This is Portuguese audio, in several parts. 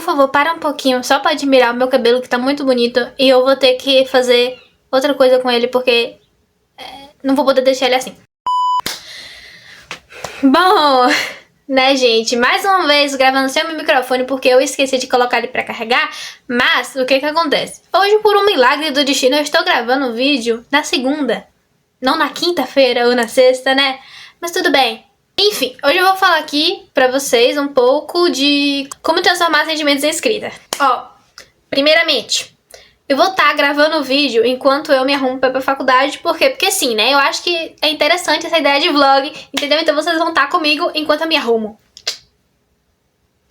favor, para um pouquinho, só pra admirar o meu cabelo que tá muito bonito. E eu vou ter que fazer outra coisa com ele, porque não vou poder deixar ele assim. Bom, né, gente? Mais uma vez gravando sem o meu microfone, porque eu esqueci de colocar ele pra carregar. Mas, o que acontece? Hoje, por um milagre do destino, eu estou gravando o vídeo na segunda. Não na quinta-feira ou na sexta, né? Mas tudo bem. Enfim, hoje eu vou falar aqui pra vocês um pouco de como transformar sentimentos em escrita. Ó, primeiramente, eu vou estar gravando o vídeo enquanto eu me arrumo pra ir pra faculdade. Por quê? Porque sim, né? Eu acho que é interessante essa ideia de vlog, entendeu? Então vocês vão estar comigo enquanto eu me arrumo.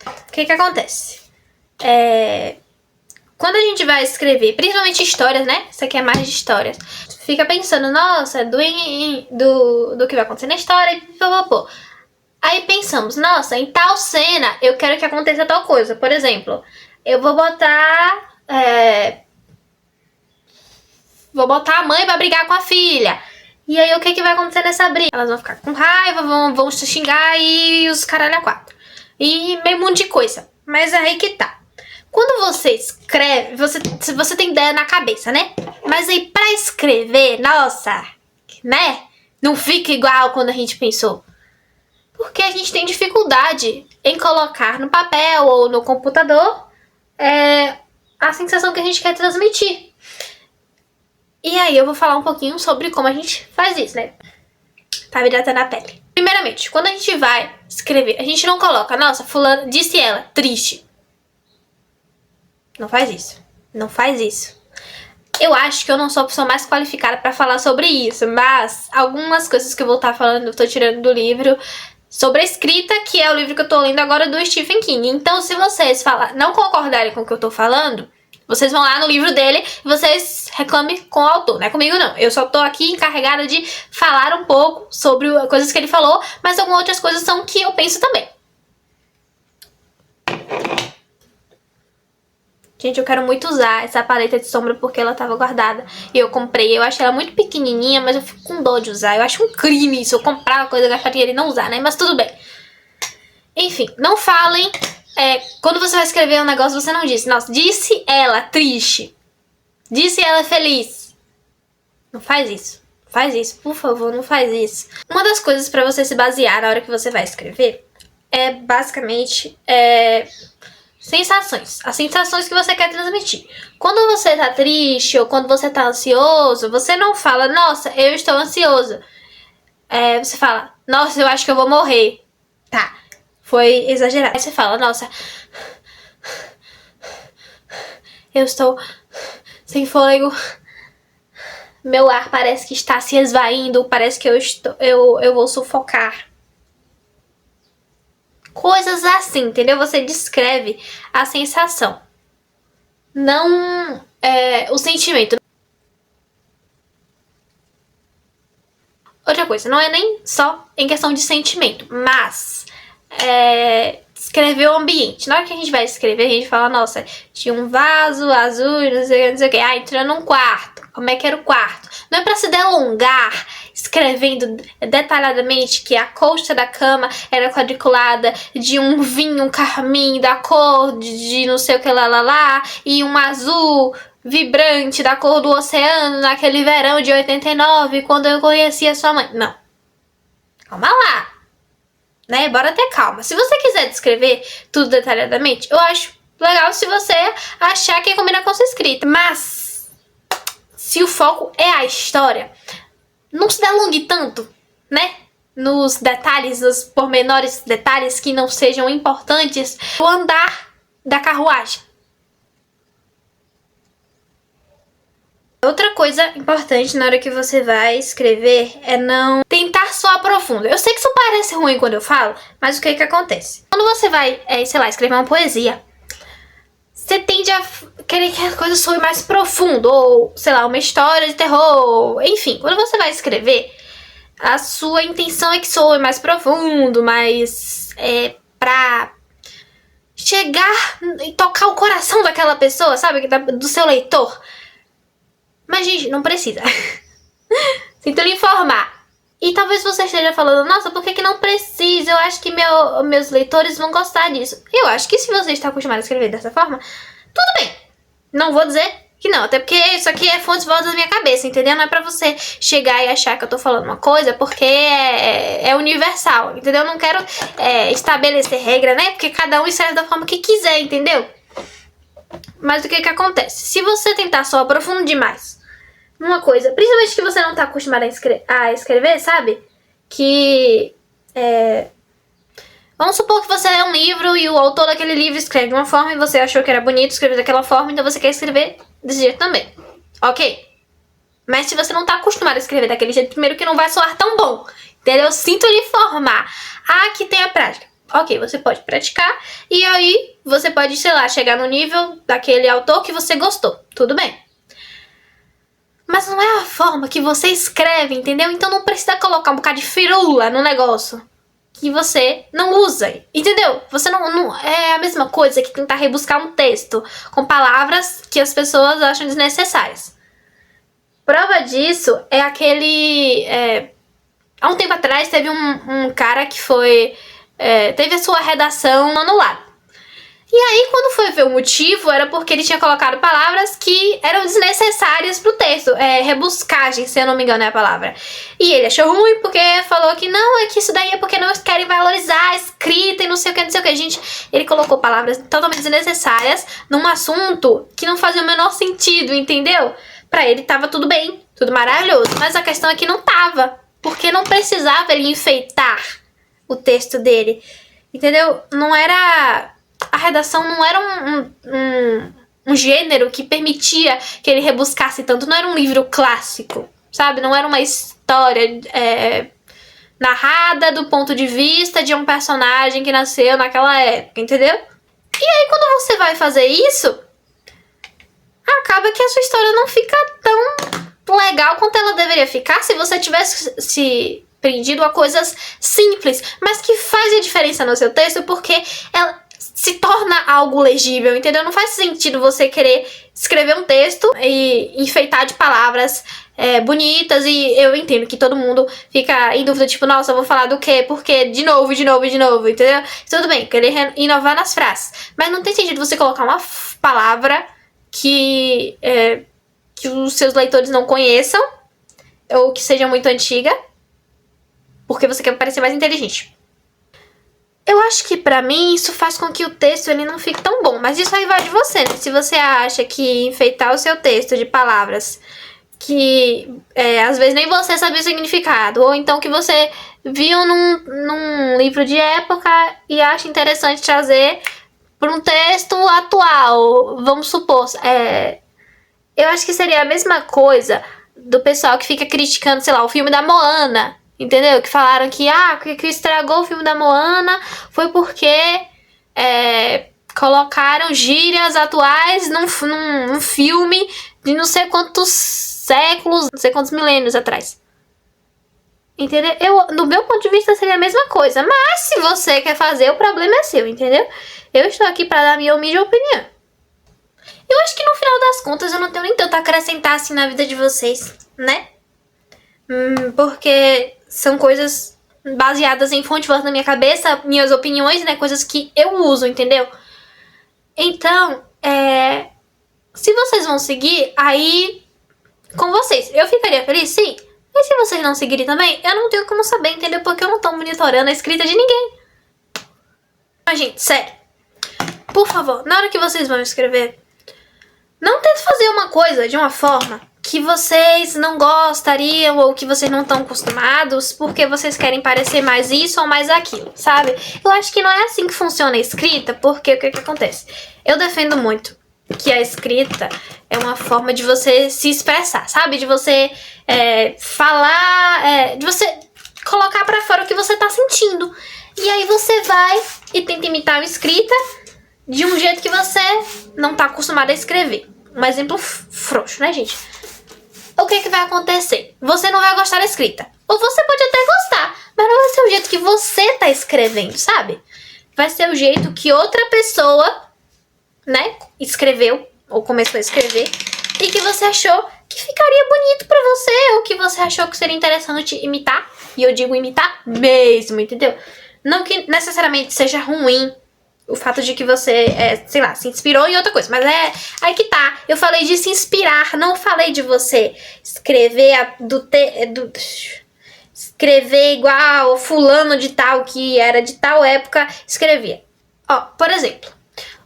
O que acontece? Quando a gente vai escrever, principalmente histórias, né? Isso aqui é mais de histórias. Fica pensando, nossa, do que vai acontecer na história e pô. Aí pensamos, nossa, em tal cena eu quero que aconteça tal coisa. Por exemplo, eu vou botar a mãe pra brigar com a filha. E aí o que vai acontecer nessa briga? Elas vão ficar com raiva, vão se xingar e os caralho a quatro. E meio monte de coisa. Mas aí que tá. Quando você escreve, você tem ideia na cabeça, né? Mas aí pra escrever, nossa, né? Não fica igual quando a gente pensou. Porque a gente tem dificuldade em colocar no papel ou no computador a sensação que a gente quer transmitir. E aí eu vou falar um pouquinho sobre como a gente faz isso, né? Tá me até na pele. Primeiramente, quando a gente vai escrever, a gente não coloca, nossa, fulano disse ela, triste. Não faz isso. Não faz isso. Eu acho que eu não sou a pessoa mais qualificada pra falar sobre isso, mas algumas coisas que eu vou estar falando, eu tô tirando do livro sobre a escrita, que é o livro que eu tô lendo agora do Stephen King. Então, se vocês não concordarem com o que eu tô falando, vocês vão lá no livro dele e vocês reclamem com o autor, não é comigo não. Eu só tô aqui encarregada de falar um pouco sobre coisas que ele falou, mas algumas outras coisas são que eu penso também. Gente, eu quero muito usar essa paleta de sombra porque ela tava guardada. E eu comprei, eu achei ela muito pequenininha, mas eu fico com dó de usar. Eu acho um crime isso, eu comprar uma coisa, gastar dinheiro e não usar, né? Mas tudo bem. Enfim, não falem. Quando você vai escrever um negócio, você não disse, nossa, disse ela triste. Disse ela feliz. Não faz isso. Faz isso, por favor, não faz isso. Uma das coisas pra você se basear na hora que você vai escrever é basicamente sensações. As sensações que você quer transmitir. Quando você tá triste ou quando você tá ansioso, você não fala, nossa, eu estou ansioso. Você fala, nossa, eu acho que eu vou morrer. Tá, foi exagerado. Aí você fala, nossa, eu estou sem fôlego. Meu ar parece que está se esvaindo. Parece que eu vou sufocar. Coisas assim, entendeu? Você descreve a sensação, não o sentimento. Outra coisa, não é nem só em questão de sentimento, mas descrever o ambiente. Na hora que a gente vai escrever, a gente fala, nossa, tinha um vaso azul, não sei o que. Entrou num quarto. Como é que era o quarto? Não é pra se delongar, escrevendo detalhadamente que a coxa da cama era quadriculada de um vinho carmim da cor de não sei o que lá, e um azul vibrante da cor do oceano naquele verão de 89, quando eu conheci a sua mãe. Não. Calma lá. Né? Bora ter calma. Se você quiser descrever tudo detalhadamente, eu acho legal se você achar que combina com a sua escrita. Mas se o foco é a história, não se delongue tanto, né? Nos detalhes, nos pormenores detalhes que não sejam importantes. O andar da carruagem. Outra coisa importante na hora que você vai escrever é não tentar soar profundo. Eu sei que isso parece ruim quando eu falo, mas o que acontece? Quando você vai, sei lá, escrever uma poesia, você tende a querer que a coisa soe mais profundo, ou, sei lá, uma história de terror, enfim. Quando você vai escrever, a sua intenção é que soe mais profundo, mais pra chegar e tocar o coração daquela pessoa, sabe? Do seu leitor. Mas, gente, não precisa. Sinto lhe informar. E talvez você esteja falando, nossa, por que não precisa? Eu acho que meus leitores vão gostar disso. Eu acho que se você está acostumado a escrever dessa forma, tudo bem. Não vou dizer que não, até porque isso aqui é fontes voltas da minha cabeça, entendeu? Não é pra você chegar e achar que eu tô falando uma coisa porque é universal, entendeu? Eu não quero estabelecer regra, né? Porque cada um escreve da forma que quiser, entendeu? Mas o que que acontece? Se você tentar só aprofundar demais numa coisa, principalmente que você não tá acostumado a escrever, sabe? Que vamos supor que você lê um livro e o autor daquele livro escreve de uma forma e você achou que era bonito escrever daquela forma, então você quer escrever desse jeito também. Ok? Mas se você não tá acostumado a escrever daquele jeito, primeiro que não vai soar tão bom, entendeu? Sinto lhe informar. Aqui tem a prática. Ok, você pode praticar e aí você pode, sei lá, chegar no nível daquele autor que você gostou. Tudo bem. Mas não é a forma que você escreve, entendeu? Então não precisa colocar um bocado de firula no negócio que você não usa, entendeu? Você não é a mesma coisa que tentar rebuscar um texto com palavras que as pessoas acham desnecessárias. Prova disso é aquele... há um tempo atrás teve um cara que teve a sua redação anulada. E aí, quando foi ver o motivo, era porque ele tinha colocado palavras que eram desnecessárias pro texto. Rebuscagem, se eu não me engano é a palavra. E ele achou ruim porque falou que não, é que isso daí é porque não querem valorizar a escrita e não sei o que, não sei o que. Gente, ele colocou palavras totalmente desnecessárias num assunto que não fazia o menor sentido, entendeu? Pra ele tava tudo bem, tudo maravilhoso. Mas a questão é que não tava, porque não precisava ele enfeitar o texto dele, entendeu? Não era... A redação não era um gênero que permitia que ele rebuscasse tanto. Não era um livro clássico, sabe? Não era uma história narrada do ponto de vista de um personagem que nasceu naquela época, entendeu? E aí quando você vai fazer isso, acaba que a sua história não fica tão legal quanto ela deveria ficar se você tivesse se prendido a coisas simples, mas que fazem a diferença no seu texto, porque ela se torna algo legível, entendeu? Não faz sentido você querer escrever um texto e enfeitar de palavras bonitas, e eu entendo que todo mundo fica em dúvida, tipo, nossa, eu vou falar do quê? Porque de novo, entendeu? Tudo bem, querer inovar nas frases, mas não tem sentido você colocar uma palavra que os seus leitores não conheçam, ou que seja muito antiga, porque você quer parecer mais inteligente. Eu acho que pra mim isso faz com que o texto ele não fique tão bom, mas isso aí vai de você, né? Se você acha que enfeitar o seu texto de palavras que às vezes nem você sabia o significado, ou então que você viu num livro de época e acha interessante trazer para um texto atual, vamos supor, eu acho que seria a mesma coisa do pessoal que fica criticando, sei lá, o filme da Moana, entendeu? Que falaram que que estragou o filme da Moana foi porque colocaram gírias atuais num filme de não sei quantos séculos, não sei quantos milênios atrás. Entendeu? Do meu ponto de vista seria a mesma coisa, mas se você quer fazer, o problema é seu, entendeu? Eu estou aqui para dar a minha humilde opinião. Eu acho que no final das contas eu não tenho nem tanto a acrescentar assim na vida de vocês, né? Porque são coisas baseadas em fonte voz na minha cabeça, minhas opiniões, né? Coisas que eu uso, entendeu? Então, se vocês vão seguir, aí com vocês. Eu ficaria feliz, sim. E se vocês não seguirem também, eu não tenho como saber, entendeu? Porque eu não tô monitorando a escrita de ninguém. Mas, gente, sério. Por favor, na hora que vocês vão escrever, não tente fazer uma coisa de uma forma que vocês não gostariam ou que vocês não estão acostumados porque vocês querem parecer mais isso ou mais aquilo, sabe? Eu acho que não é assim que funciona a escrita, porque o que acontece? Eu defendo muito que a escrita é uma forma de você se expressar, sabe? De você falar, de você colocar pra fora o que você tá sentindo. E aí você vai e tenta imitar uma escrita de um jeito que você não tá acostumado a escrever. Um exemplo frouxo, né, gente? O que vai acontecer? Você não vai gostar da escrita. Ou você pode até gostar, mas não vai ser o jeito que você tá escrevendo, sabe? Vai ser o jeito que outra pessoa, né, escreveu ou começou a escrever e que você achou que ficaria bonito pra você, ou que você achou que seria interessante imitar. E eu digo imitar mesmo, entendeu? Não que necessariamente seja ruim o fato de que você, sei lá, se inspirou em outra coisa. Mas aí que tá. Eu falei de se inspirar, não falei de você escrever escrever igual fulano de tal, que era de tal época, escrevia. Ó, por exemplo,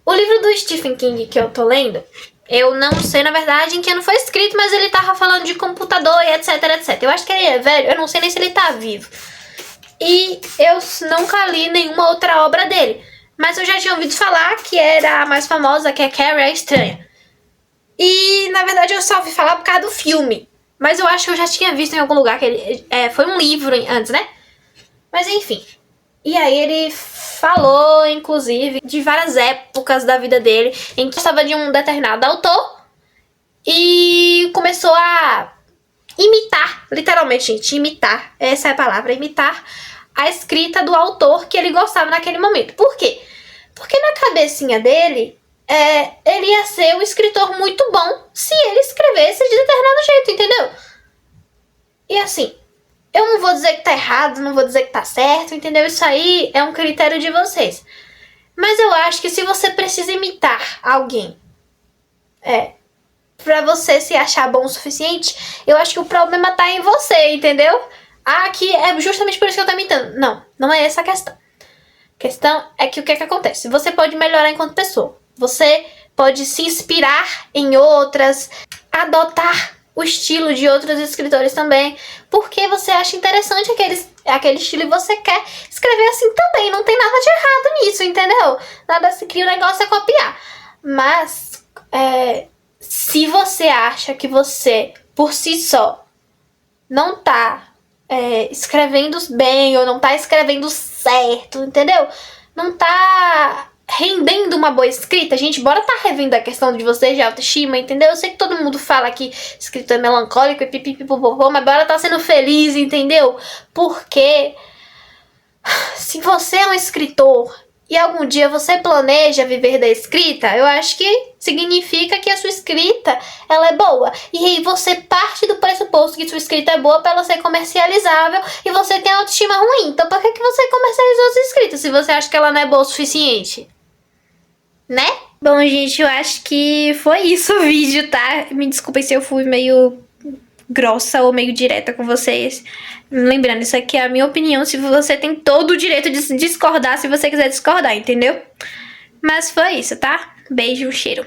o livro do Stephen King que eu tô lendo, eu não sei, na verdade, em que ano foi escrito, mas ele tava falando de computador e etc, etc. Eu acho que ele é velho, eu não sei nem se ele tá vivo. E eu nunca li nenhuma outra obra dele. Mas eu já tinha ouvido falar que era a mais famosa, que é Carrie a Estranha. E, na verdade, eu só ouvi falar por causa do filme. Mas eu acho que eu já tinha visto em algum lugar que ele... foi um livro antes, né? Mas, enfim. E aí ele falou, inclusive, de várias épocas da vida dele em que estava de um determinado autor e começou a imitar, literalmente, gente, imitar, essa é a palavra, imitar a escrita do autor que ele gostava naquele momento. Por quê? Porque na cabecinha dele, ele ia ser um escritor muito bom se ele escrevesse de determinado jeito, entendeu? E assim, eu não vou dizer que tá errado, não vou dizer que tá certo, entendeu? Isso aí é um critério de vocês. Mas eu acho que se você precisa imitar alguém, pra você se achar bom o suficiente, eu acho que o problema tá em você, entendeu? Que é justamente por isso que eu tô imitando. Não, não é essa a questão. A questão é que o que acontece? Você pode melhorar enquanto pessoa. Você pode se inspirar em outras, adotar o estilo de outros escritores também, porque você acha interessante aquele estilo e você quer escrever assim também. Não tem nada de errado nisso, entendeu? Nada se cria, o negócio é copiar. Mas, se você acha que você, por si só, não tá escrevendo bem ou não tá escrevendo certo, entendeu? Não tá rendendo uma boa escrita, gente, bora tá revendo a questão de vocês de autoestima, entendeu? Eu sei que todo mundo fala que escritor é melancólico e pipipipopopô, mas bora tá sendo feliz, entendeu? Porque se você é um escritor e algum dia você planeja viver da escrita, eu acho que significa que a sua escrita, ela é boa. E aí você parte do pressuposto que sua escrita é boa para ela ser comercializável e você tem autoestima ruim. Então por que você comercializou sua escrita se você acha que ela não é boa o suficiente? Né? Bom, gente, eu acho que foi isso o vídeo, tá? Me desculpem se eu fui meio grossa ou meio direta com vocês. Lembrando, isso aqui é a minha opinião. Se você tem todo o direito de discordar, se você quiser discordar, entendeu? Mas foi isso, tá? Beijo, cheiro.